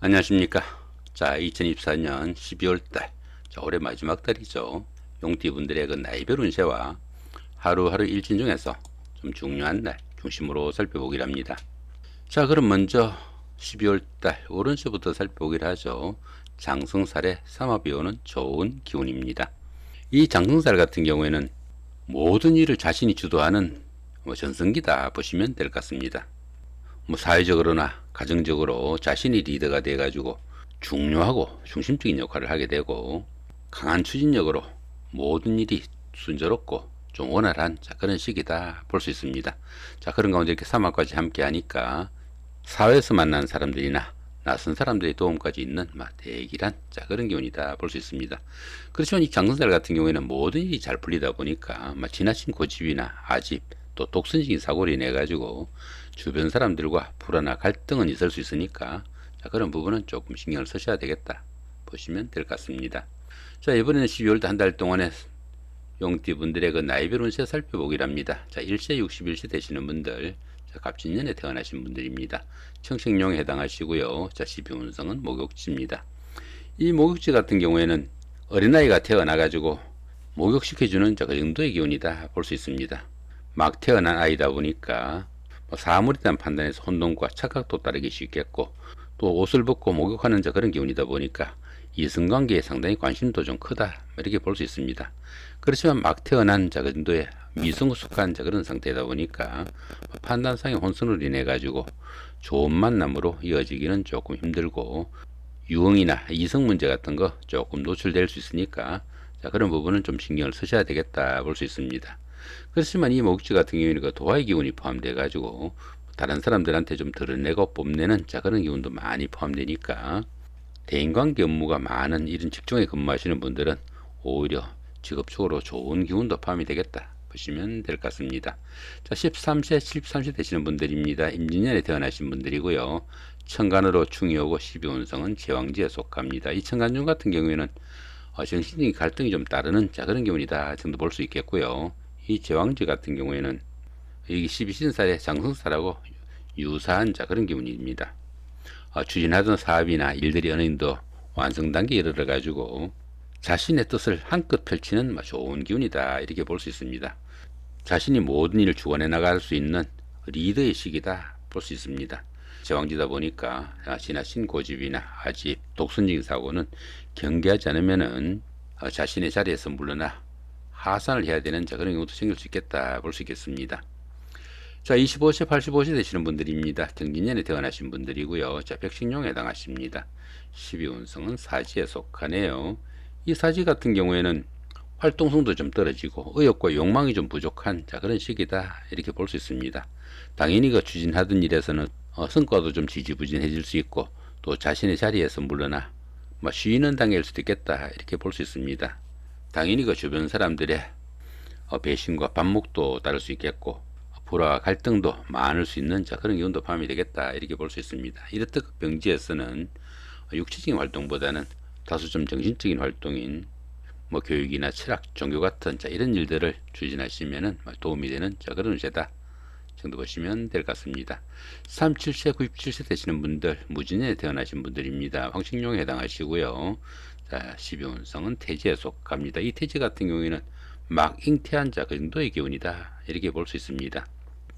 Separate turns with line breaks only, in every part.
안녕하십니까. 자, 2024년 12월 달, 자, 올해 마지막 달이죠. 용띠분들의 그 나이별 운세와 하루하루 일진 중에서 좀 중요한 날 중심으로 살펴보기를 합니다. 자, 그럼 먼저 12월 달 오른쪽부터 살펴보기를 하죠. 장성살에 삼합이 오는 좋은 기운입니다. 이 장성살 같은 경우에는 모든 일을 자신이 주도하는 전성기다 보시면 될 것 같습니다. 사회적으로나 가정적으로 자신이 리더가 돼가지고 중요하고 중심적인 역할을 하게 되고, 강한 추진력으로 모든 일이 순조롭고 좀 원활한 그런 시기다 볼 수 있습니다. 자, 그런 가운데 이렇게 삼합까지 함께 하니까 사회에서 만난 사람들이나 낯선 사람들의 도움까지 있는 대기란 그런 기운이다 볼 수 있습니다. 그렇지만 이 장성살 같은 경우에는 모든 일이 잘 풀리다 보니까 지나친 고집이나 아집, 또 독선적인 사고를 인해 가지고 주변 사람들과 불화나 갈등은 있을 수 있으니까 그런 부분은 조금 신경을 쓰셔야 되겠다 보시면 될 것 같습니다. 자, 이번에는 12월 한 달 동안에 용띠분들의 그 나이별 운세 살펴보기를 합니다. 자, 일세 61세 되시는 분들, 자, 갑진년에 태어나신 분들입니다. 청식용에 해당하시고요. 자, 12운성은 목욕지입니다. 이 목욕지 같은 경우에는 어린아이가 태어나가지고 목욕시켜주는 그 정도의 기운이다 볼 수 있습니다. 막 태어난 아이다 보니까 사물에 대한 판단에서 혼동과 착각도 따르기 쉽겠고, 또 옷을 벗고 목욕하는 그런 기운이다 보니까 이성관계에 상당히 관심도 좀 크다 이렇게 볼 수 있습니다. 그렇지만 막 태어난 그 정도의 미성숙한 그런 상태다 보니까 판단상의 혼선으로 인해 가지고 좋은 만남으로 이어지기는 조금 힘들고, 유흥이나 이성 문제 같은 거 조금 노출될 수 있으니까 그런 부분은 좀 신경을 쓰셔야 되겠다 볼 수 있습니다. 그렇지만 이 목지 같은 경우에는 그 도화의 기운이 포함돼 가지고 다른 사람들한테 좀 드러내고 뽐내는 그런 기운도 많이 포함되니까, 대인관계 업무가 많은 이런 직종에 근무하시는 분들은 오히려 직업적으로 좋은 기운도 포함이 되겠다 보시면 될 것 같습니다. 자, 13세, 13세 되시는 분들입니다. 임진년에 태어나신 분들이고요. 천간으로 충이 오고 12운성은 제왕지에 속합니다. 이 천간중 같은 경우에는 정신적인 갈등이 좀 따르는 그런 기운이다 정도 볼 수 있겠고요. 이 제왕지 같은 경우에는 이게 12신살의 장성살하고 유사한 그런 기운입니다. 추진하던 사업이나 일들이 어느 정도 완성 단계에 이르러 가지고 자신의 뜻을 한껏 펼치는 좋은 기운이다 이렇게 볼 수 있습니다. 자신이 모든 일을 주관해 나갈 수 있는 리더의 시기다 볼 수 있습니다. 제왕지다 보니까 지나친 고집이나 아집, 독선적인 사고는 경계하지 않으면은 자신의 자리에서 물러나 하산을 해야 되는 그런 경우도 생길 수 있겠다 볼 수 있겠습니다. 자, 25세, 85세 되시는 분들입니다. 경진년에 태어나신 분들이고요. 자, 백신용에 해당하십니다. 12운성은 사지에 속하네요. 이 사지 같은 경우에는 활동성도 좀 떨어지고 의욕과 욕망이 좀 부족한 그런 시기다 이렇게 볼 수 있습니다. 당연히 그 추진하던 일에서는 성과도 좀 지지부진해질 수 있고, 또 자신의 자리에서 물러나 쉬는 단계일 수도 있겠다 이렇게 볼 수 있습니다. 당연히 그 주변 사람들의 배신과 반목도 따를 수 있겠고, 불화와 갈등도 많을 수 있는 그런 기운도 포함이 되겠다 이렇게 볼 수 있습니다. 이렇듯 병지에서는 육체적인 활동보다는 다소 좀 정신적인 활동인 교육이나 철학, 종교 같은 이런 일들을 추진하시면은 도움이 되는 그런 운세다 정도 보시면 될 것 같습니다. 37세, 97세 되시는 분들, 무진년에 태어나신 분들입니다. 황식용에 해당하시고요. 자, 12운성은 태지에 속합니다. 이 태지 같은 경우에는 막 잉태한 그 정도의 기운이다 이렇게 볼 수 있습니다.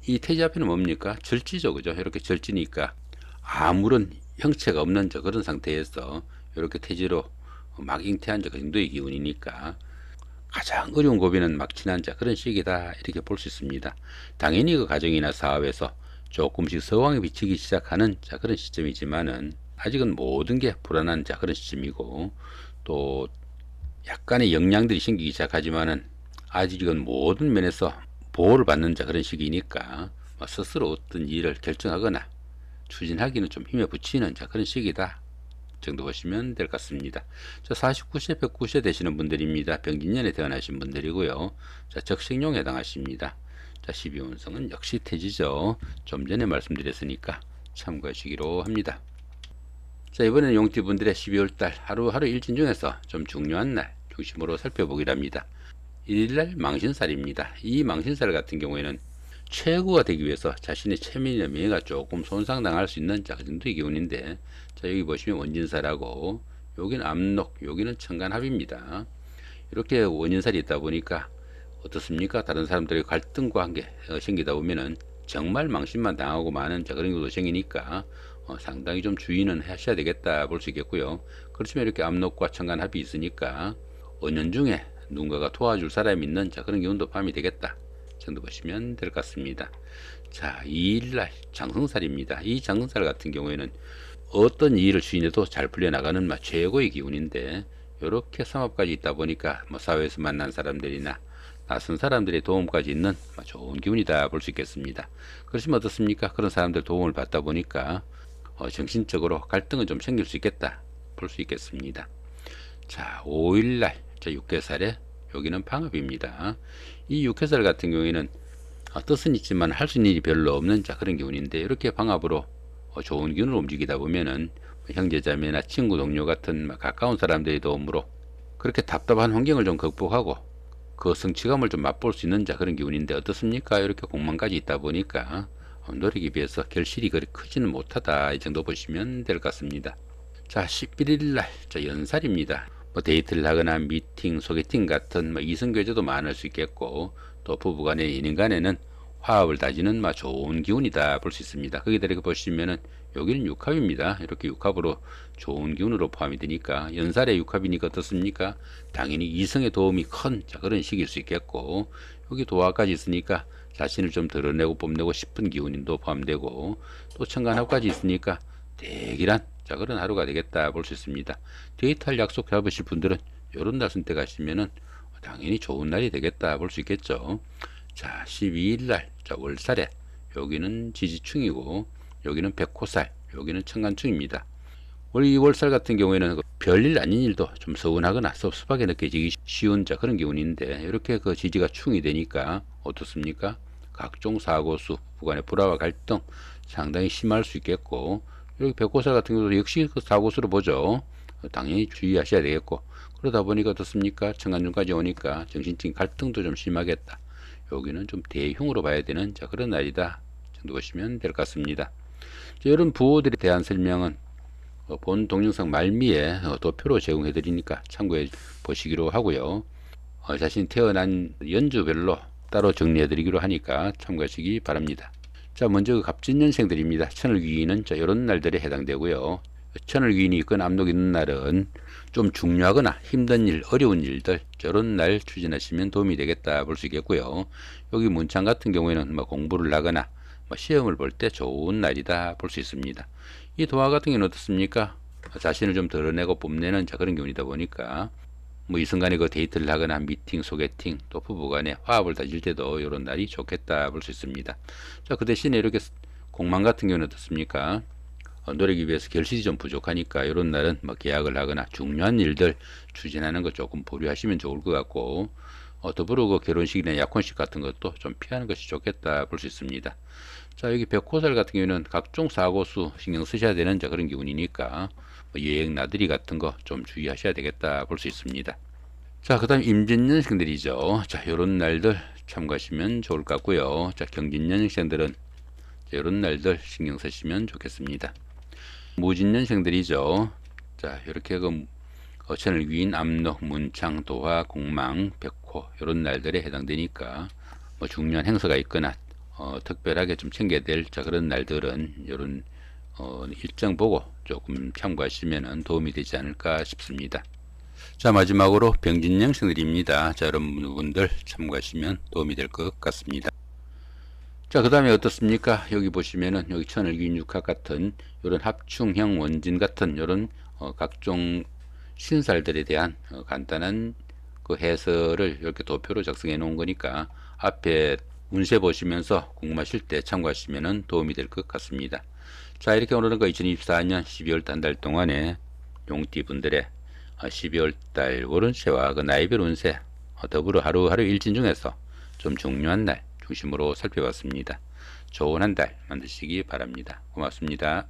이 태지 앞에는 뭡니까? 절지죠, 그죠? 이렇게 절지니까 아무런 형체가 없는 그런 상태에서 이렇게 태지로 막 잉태한 그 정도의 기운이니까 가장 어려운 고비는 막친한 그런 시기다 이렇게 볼 수 있습니다. 당연히 그 가정이나 사업에서 조금씩 서황이 비치기 시작하는 그런 시점이지만은 아직은 모든 게 불안한 그런 시점이고, 또 약간의 영향들이 생기기 시작하지만은 아직은 모든 면에서 보호를 받는 그런 시기니까 스스로 어떤 일을 결정하거나 추진하기는 좀 힘에 부치는 그런 시기다 정도 보시면 될 것 같습니다. 자, 49세, 109세 되시는 분들입니다. 병진년에 태어나신 분들이고요. 자, 적식용에 해당하십니다. 자, 12운성은 역시 태지죠. 좀 전에 말씀드렸으니까 참고하시기로 합니다. 자, 이번에는 용띠분들의 12월달 하루하루 일진 중에서 좀 중요한 날 중심으로 살펴보기로 합니다. 1일날 망신살입니다. 이 망신살 같은 경우에는 최고가 되기 위해서 자신의 체면이나 명예가 조금 손상당할 수 있는 자, 그 정도의 기운인데, 자, 여기 보시면 원진살하고 여기는 압록, 여기는 천간합입니다. 이렇게 원인살이 있다 보니까 어떻습니까? 다른 사람들의 갈등과 관계 생기다 보면은 정말 망신만 당하고 마는 자, 그런 경우도 생기니까 상당히 좀 주의는 하셔야 되겠다 볼 수 있겠고요. 그렇지만 이렇게 압록과 천간합이 있으니까 은연중에 누군가가 도와줄 사람이 있는 자, 그런 기운도 포함이 되겠다 정도 보시면 될 것 같습니다. 자, 2일날 장성살입니다. 이 장성살 같은 경우에는 어떤 일을 주인해도 잘 풀려나가는 최고의 기운인데, 이렇게 삼합까지 있다 보니까 사회에서 만난 사람들이나 낯선 사람들의 도움까지 있는 좋은 기운이다 볼 수 있겠습니다. 그렇지만 어떻습니까? 그런 사람들 도움을 받다 보니까 정신적으로 갈등은 좀 생길 수 있겠다 볼 수 있겠습니다. 자, 5일날 자, 육해살에 여기는 방합입니다. 이 육해살 같은 경우에는 뜻은 있지만 할 수 있는 일이 별로 없는 자, 그런 기운인데, 이렇게 방합으로 좋은 기운으로 움직이다 보면은 형제자매나 친구 동료 같은 가까운 사람들의 도움으로 그렇게 답답한 환경을 좀 극복하고 그 성취감을 좀 맛볼 수 있는 자, 그런 기운인데, 어떻습니까? 이렇게 공망까지 있다 보니까 노력에 비해서 결실이 그리 크지는 못하다, 이 정도 보시면 될 것 같습니다. 자, 11일날 자, 연살입니다. 데이트를 하거나 미팅, 소개팅 같은 이성교제도 많을 수 있겠고, 또 부부간의 연인간에는 화합을 다지는 좋은 기운이다 볼 수 있습니다. 거기다 이렇게 보시면은 여기는 육합입니다. 이렇게 육합으로 좋은 기운으로 포함이 되니까, 연살의 육합이니까 어떻습니까? 당연히 이성의 도움이 큰 자, 그런 시기일 수 있겠고, 여기 도화까지 있으니까 자신을 좀 드러내고 뽐내고 싶은 기운도 포함되고, 또 천간합까지 있으니까 대기란 자, 그런 하루가 되겠다 볼 수 있습니다. 데이트할 약속 잡으실 분들은 요런 날 선택하시면은 당연히 좋은 날이 되겠다 볼 수 있겠죠. 자, 12일날 자, 월살에 여기는 지지충이고 여기는 백호살, 여기는 천간충입니다. 이 월살 같은 경우에는 별일 아닌 일도 좀 서운하거나 섭섭하게 느껴지기 쉬운 자, 그런 기운인데, 이렇게 그 지지가 충이 되니까 어떻습니까? 각종 사고수, 부간의 불화와 갈등 상당히 심할 수 있겠고, 여기 백호살 같은 경우도 역시 그 사고수로 보죠. 당연히 주의하셔야 되겠고, 그러다 보니까 어떻습니까? 천간중까지 오니까 정신적인 갈등도 좀 심하겠다. 여기는 좀 대흉으로 봐야 되는 자, 그런 날이다 정도 보시면 될 것 같습니다. 자, 이런 부호들에 대한 설명은 본 동영상 말미에 도표로 제공해 드리니까 참고해 보시기로 하고요. 자신이 태어난 연주별로 따로 정리해 드리기로 하니까 참고하시기 바랍니다. 자, 먼저 그 갑진년생들입니다. 천을귀인은 자, 이런 날들에 해당되고요. 천을귀인이 있건 압록이 있는 날은 좀 중요하거나 힘든 일, 어려운 일들 저런 날 추진하시면 도움이 되겠다 볼 수 있겠고요. 여기 문창 같은 경우에는 공부를 하거나 시험을 볼 때 좋은 날이다 볼 수 있습니다. 이 도화 같은 경우는 어떻습니까? 자신을 좀 드러내고 뽐내는 자, 그런 경우이다 보니까 이 순간에 그 데이트를 하거나 미팅, 소개팅, 또 부부간에 화합을 다질 때도 이런 날이 좋겠다 볼 수 있습니다. 자, 그 대신에 이렇게 공망 같은 경우는 어떻습니까? 노력이 위해서 결실이 좀 부족하니까 이런 날은 계약을 하거나 중요한 일들 추진하는 거 조금 보류하시면 좋을 것 같고, 더불어 그 결혼식이나 약혼식 같은 것도 좀 피하는 것이 좋겠다 볼 수 있습니다. 자, 여기 백호살 같은 경우는 각종 사고수 신경 쓰셔야 되는 자, 그런 기운이니까 여행 나들이 같은 거 좀 주의하셔야 되겠다 볼 수 있습니다. 자, 그 다음 임진년생들이죠. 자, 요런 날들 참고하시면 좋을 것 같고요. 자, 경진년생들은 이런 날들 신경 쓰시면 좋겠습니다. 무진년생들이죠. 자, 이렇게 그 천을귀인, 압록, 문창, 도화, 공망, 백호 이런 날들에 해당되니까 중요한 행사가 있거나 특별하게 좀 챙겨야 될 자, 그런 날들은 이런 일정 보고 조금 참고하시면 도움이 되지 않을까 싶습니다. 자, 마지막으로 병진년생들입니다. 자, 여러분들 참고하시면 도움이 될 것 같습니다. 자, 그 다음에 어떻습니까? 여기 보시면은 여기 천을귀인 육합 같은 이런 합충형 원진 같은 이런 각종 신살들에 대한 간단한 그 해설을 이렇게 도표로 작성해 놓은 거니까 앞에 운세 보시면서 궁금하실 때 참고하시면 도움이 될 것 같습니다. 자, 이렇게 오늘은 그 2024년 12월 한 달 동안에 용띠 분들의 12월 달 월운세와 그 나이별 운세 더불어 하루하루 일진 중에서 좀 중요한 날 중심으로 살펴봤습니다. 좋은 한 달 만드시기 바랍니다. 고맙습니다.